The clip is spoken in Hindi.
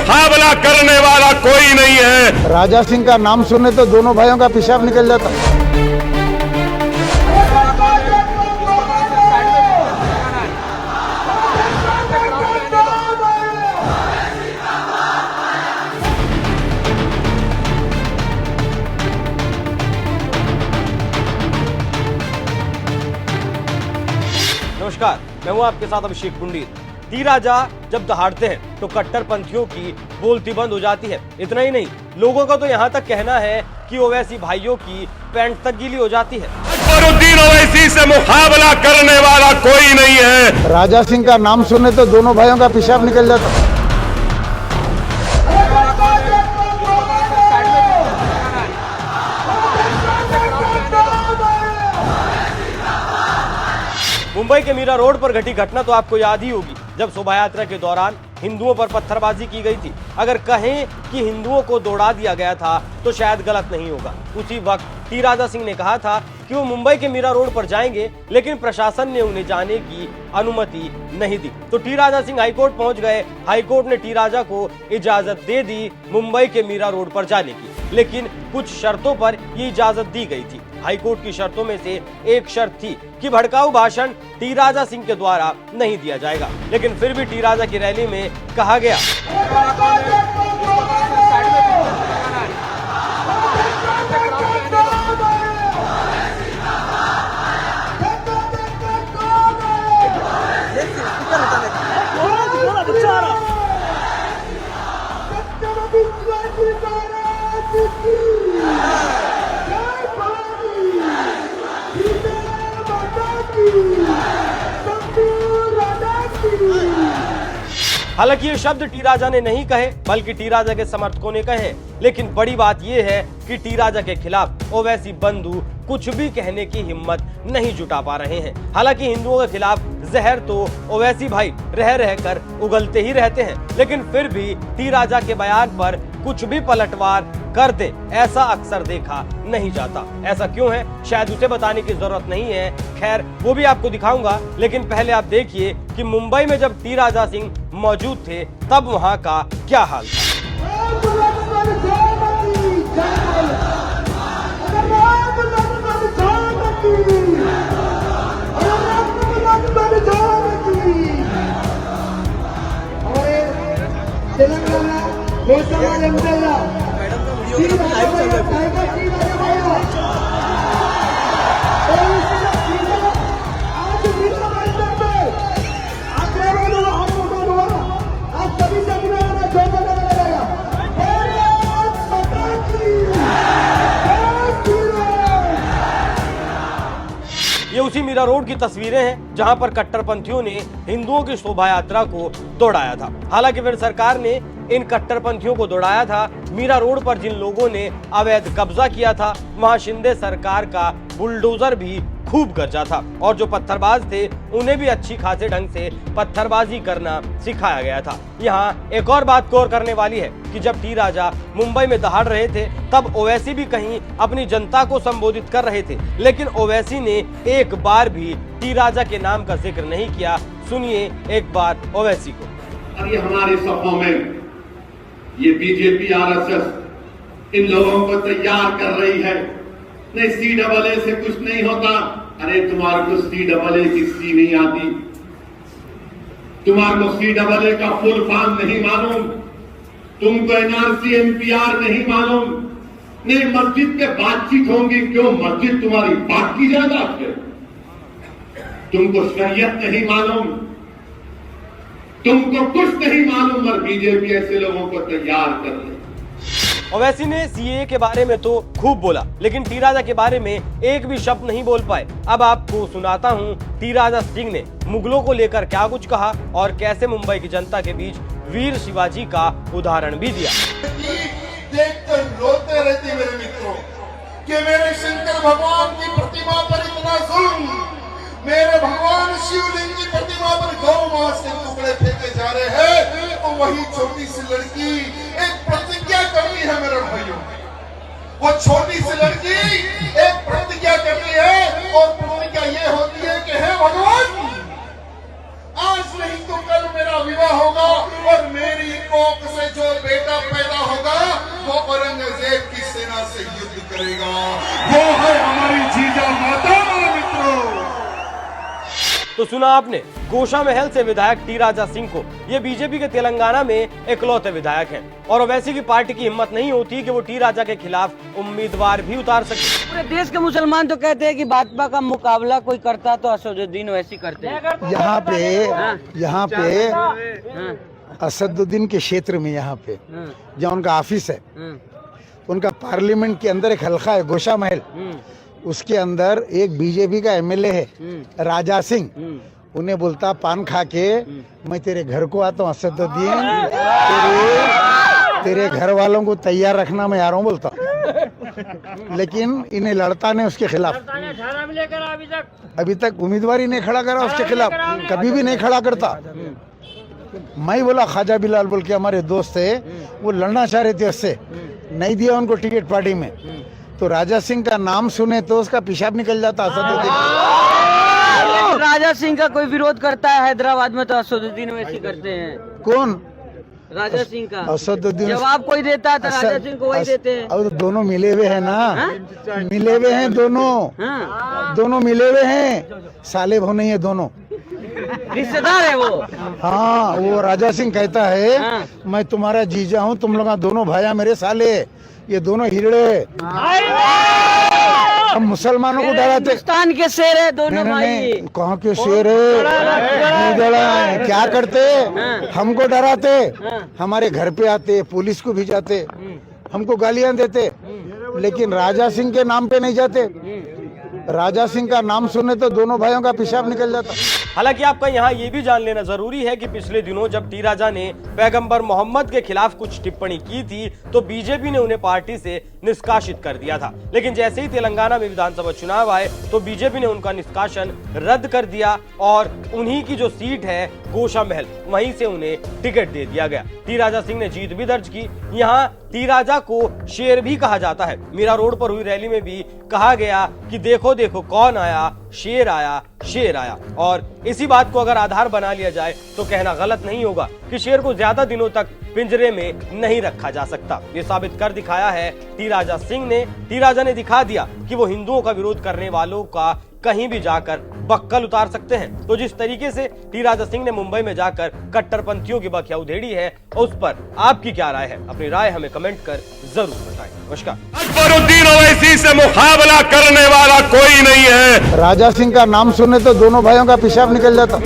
मुकाबला करने वाला कोई नहीं है। राजा सिंह का नाम सुने तो दोनों भाइयों का पेशाब निकल जाता। नमस्कार, मैं हूं आपके साथ अभिषेक पुंडीर। टी राजा जब दहाड़ते हैं तो कट्टरपंथियों की बोलती बंद हो जाती है। इतना ही नहीं, लोगों का तो यहां तक कहना है कि ओवैसी भाइयों की पैंट तक गीली हो जाती है। अकबरुद्दीन ओवैसी से मुकाबला करने वाला कोई नहीं है। राजा सिंह का नाम सुने तो दोनों भाइयों का पेशाब निकल जाता। मुंबई के मीरा रोड पर घटी घटना तो आपको याद ही होगी, जब शोभा यात्रा के दौरान हिंदुओं पर पत्थरबाजी की गई थी। अगर कहें कि हिंदुओं को दौड़ा दिया गया था तो शायद गलत नहीं होगा। उसी वक्त टी राजा सिंह ने कहा था कि वो मुंबई के मीरा रोड पर जाएंगे, लेकिन प्रशासन ने उन्हें जाने की अनुमति नहीं दी। तो टी राजा सिंह हाईकोर्ट पहुंच गए। हाईकोर्ट ने टी राजा को इजाजत दे दी मुंबई के मीरा रोड पर जाने की, लेकिन कुछ शर्तों पर ये इजाजत दी गई थी। हाईकोर्ट की शर्तों में से एक शर्त थी कि भड़काऊ भाषण टी राजा सिंह के द्वारा नहीं दिया जाएगा। लेकिन फिर भी टी राजा की रैली में कहा गया, हालांकि ये शब्द टी राजा ने नहीं कहे, बल्कि टी राजा के समर्थकों ने कहे। लेकिन बड़ी बात यह है कि टी राजा के खिलाफ ओवैसी बंधु कुछ भी कहने की हिम्मत नहीं जुटा पा रहे हैं। हालांकि हिंदुओं के खिलाफ जहर तो ओवैसी भाई रह रहकर उगलते ही रहते हैं, लेकिन फिर भी टी राजा के बयान पर कुछ भी पलटवार कर दे, ऐसा अक्सर देखा नहीं जाता। ऐसा क्यों है, शायद उसे बताने की जरूरत नहीं है। खैर, वो भी आपको दिखाऊंगा, लेकिन पहले आप देखिए कि मुंबई में जब टी राजा सिंह मौजूद थे तब वहां का क्या हाल था। ये उसी मीरा रोड की तस्वीरें हैं जहां पर कट्टरपंथियों ने हिंदुओं की शोभा यात्रा को दौड़ाया था। हालांकि फिर सरकार ने इन कट्टरपंथियों को दौड़ाया था। मीरा रोड पर जिन लोगों ने अवैध कब्जा किया था, वहां शिंदे सरकार का बुलडोजर भी खूब गरजा था, और जो पत्थरबाज थे उन्हें भी अच्छी खासे ढंग से पत्थरबाजी करना सिखाया गया था। यहाँ एक और बात गौर करने वाली है कि जब टी राजा मुंबई में दहाड़ रहे थे तब ओवैसी भी कहीं अपनी जनता को संबोधित कर रहे थे, लेकिन ओवैसी ने एक बार भी टी राजा के नाम का जिक्र नहीं किया। सुनिए एक बार ओवैसी को। ये हमारी सभाओं में ये बीजेपी आरएसएस इन लोगों को तैयार कर रही है, नहीं CAA से कुछ नहीं होता। अरे तुम्हारे को CAA की सी नहीं आती, तुम्हारे को CAA का फुल फॉर्म नहीं मालूम, तुमको NRC NPR नहीं मालूम, नहीं मस्जिद पे बातचीत होंगी, क्यों मस्जिद तुम्हारी बात की जायदाद है, तुमको शरीयत नहीं मालूम, तुमको कुछ नहीं मालूम, और बीजेपी ऐसे लोगों को तैयार कर रही है। ओवैसी ने CAA के बारे में तो खूब बोला, लेकिन टी राजा के बारे में एक भी शब्द नहीं बोल पाए। अब आपको सुनाता हूँ टी राजा सिंह ने मुगलों को लेकर क्या कुछ कहा और कैसे मुंबई की जनता के बीच वीर शिवाजी का उदाहरण भी दिया। देखकर रोते रहते मेरे मित्रों कि मेरे शंकर भगवान की प्रतिमा पर इतना जुल्म, मेरे भगवान शिवलिंग की प्रतिमा पर गौ मांस के टुकड़े फेंके जा रहे हैं, तो वही छोटी सी लड़की एक प्रतिज्ञा करती है मेरे भाइयों। वो छोटी सी लड़की एक प्रतिज्ञा करती है, और प्रतिज्ञा ये होती है कि हे भगवान, आज नहीं तो कल मेरा विवाह होगा और मेरी कोख से जो तो सुना आपने, गोशा महल से विधायक टी राजा सिंह को ये बीजेपी के तेलंगाना में इकलौते विधायक हैं और ओवैसी की पार्टी की हिम्मत नहीं होती कि वो टी राजा के खिलाफ उम्मीदवार भी उतार सके। पूरे देश के मुसलमान तो कहते हैं कि भाजपा का मुकाबला कोई करता तो असदुद्दीन ओवैसी करते हैं। यहाँ पे असदुद्दीन के क्षेत्र में, यहाँ पे जहाँ उनका ऑफिस है, उनका पार्लियामेंट के अंदर एक हल्का है गोशा महल, उसके अंदर एक बीजेपी का एमएलए है राजा सिंह। उन्हें बोलता पान खा के मैं तेरे घर को आता हूँ असदुद्दीन, तेरे घर वालों को तैयार रखना मैं आ रहा हूँ बोलता। लेकिन इन्हें लड़ता नहीं उसके खिलाफ, अभी तक उम्मीदवार ही नहीं खड़ा करा उसके खिलाफ, कभी भी नहीं खड़ा करता। मैं बोला ख्वाजा बिलाल बोल के हमारे दोस्त है, वो लड़ना चाह रहे थे, उससे नहीं दिया उनको टिकट पार्टी में। तो राजा सिंह का नाम सुने तो उसका पेशाब निकल जाता असदुद्दीन। राजा सिंह का कोई विरोध करता है हैदराबाद में तो असदुद्दीन ओवैसी करते हैं। कौन? राजा सिंह का असदुद्दीन जवाब कोई देता है तो राजा सिंह को वही देते हैं। अब दोनों मिले हुए हैं ना, मिले हुए हैं दोनों, दोनों मिले हुए हैं, साले भाई नहीं है दोनों, रिश्तेदार है वो। हाँ, वो राजा सिंह कहता है मैं तुम्हारा जीजा हूँ, तुम लोग दोनों भाया मेरे साले, ये दोनों हिजड़े। हम मुसलमानों को डराते, हिंदुस्तान के शेर है दोनों भाई। कहाँ के शेर है? क्या करते? हमको डराते, हमारे घर पे आते, पुलिस को भी जाते, हमको गालियां देते, लेकिन राजा सिंह के नाम पे नहीं जाते। राजा सिंह का नाम सुने तो दोनों भाइयों का पेशाब निकल जाता। हालांकि आपका यहाँ ये भी जान लेना जरूरी है कि पिछले दिनों जब टी राजा ने पैगंबर मोहम्मद के खिलाफ कुछ टिप्पणी की थी तो बीजेपी ने उन्हें पार्टी से निष्कासित कर दिया था, लेकिन जैसे ही तेलंगाना में विधानसभा चुनाव आए तो बीजेपी ने उनका निष्कासन रद्द कर दिया और उन्हीं की जो सीट है गोशा महल, वहीं से उन्हें टिकट दे दिया गया। टी राजा सिंह ने जीत भी दर्ज की। यहाँ टी राजा को शेर भी कहा जाता है। मीरा रोड पर हुई रैली में भी कहा गया कि देखो देखो कौन आया, शेर आया, शेर आया। और इसी बात को अगर आधार बना लिया जाए तो कहना गलत नहीं होगा कि शेर को ज्यादा दिनों तक पिंजरे में नहीं रखा जा सकता। ये साबित कर दिखाया है टी राजा सिंह ने। टी राजा ने दिखा दिया कि वो हिंदुओं का विरोध करने वालों का कहीं भी जाकर बक्कल उतार सकते हैं। तो जिस तरीके से टी राजा सिंह ने मुंबई में जाकर कट्टरपंथियों की बखिया उधेड़ी है, उस पर आपकी क्या राय है? अपनी राय हमें कमेंट कर जरूर बताएं। नमस्कार। अकबरुद्दीन ओवैसी से मुकाबला करने वाला कोई नहीं है। राजा सिंह का नाम सुने तो दोनों भाइयों का पेशाब निकल जाता।